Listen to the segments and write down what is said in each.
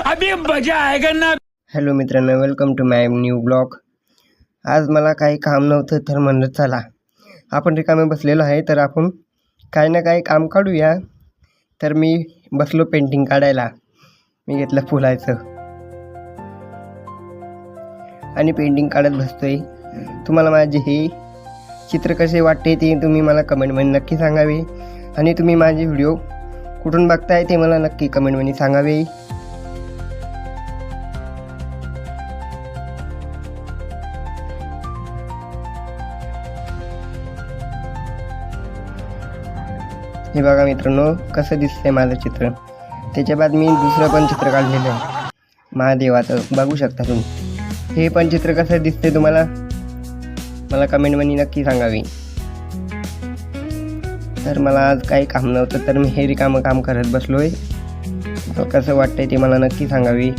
अभी मजा आएगा ना। हॅलो मित्रांनो, welcome to my new blog. आज मला काही काम नव्हतं तर म्हणलं चला आपण रिकामे बसलेलो आहे तर आपण काही ना काही काम काढूया. तर मी बसलो पेंटिंग काढायला. मी घेतलं फुलाचं आणि पेंटिंग काढत बसतोय. तुम्हाला माझे हे चित्र कसे वाटते ते तुम्ही मला कमेंटमध्ये नक्की सांगावे आणि तुम्ही माझे व्हिडिओ कुठून बघताय ते मला नक्की कमेंटमध्ये सांगावे. हे बघा मित्रांनो कसं दिसतंय माझं चित्र. त्याच्या बाद मी दुसरं पण चित्र काढलेलं आहे महादेवाचं, बघू शकता तुम्ही. हे पण चित्र कसं दिसतंय तुम्हाला मला कमेंटमध्ये नक्की सांगावे. तर मला आज काही काम नव्हतं तर मी हे रिकामं काम करत बसलोय. कसं वाटतंय ते मला नक्की सांगावे.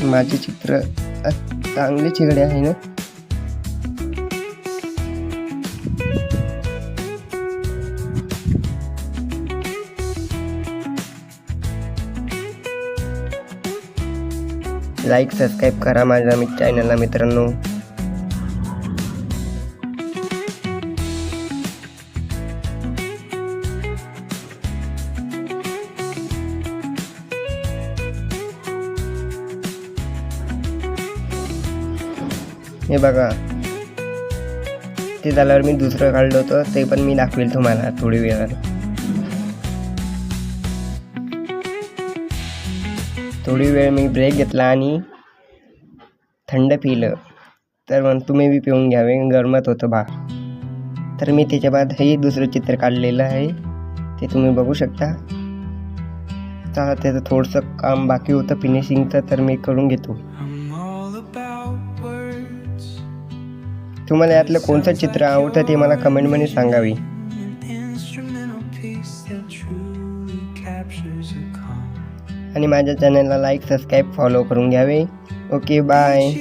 माझे चित्र चांगले चिगडे आहे ना. लाईक सबस्क्राईब करा माझ्या चॅनलला मित्रांनो. हे बघा ते झाल्यावर मी दुसरं काढलं होतं ते पण मी दाखवेल तुम्हाला थोडी वेळात. थोडी वेळ मी ब्रेक घेतला आणि थंड पिलं. तर मग तुम्ही बी पिऊन घ्यावे, गरमत होतं बा. तर मी त्याच्या बाद हे दुसरं चित्र काढलेलं आहे ते तुम्ही बघू शकता. आता त्याचं थोडंसं काम बाकी होतं फिनिशिंगचं तर मी करून घेतो. तुम्हाला यातलं कोणतं चित्र आवडतं ते मला कमेंटमध्ये सांगावे. आणि माझ्या चॅनलला लाईक सबस्क्राईब फॉलो करून घ्यावे. Okay bye.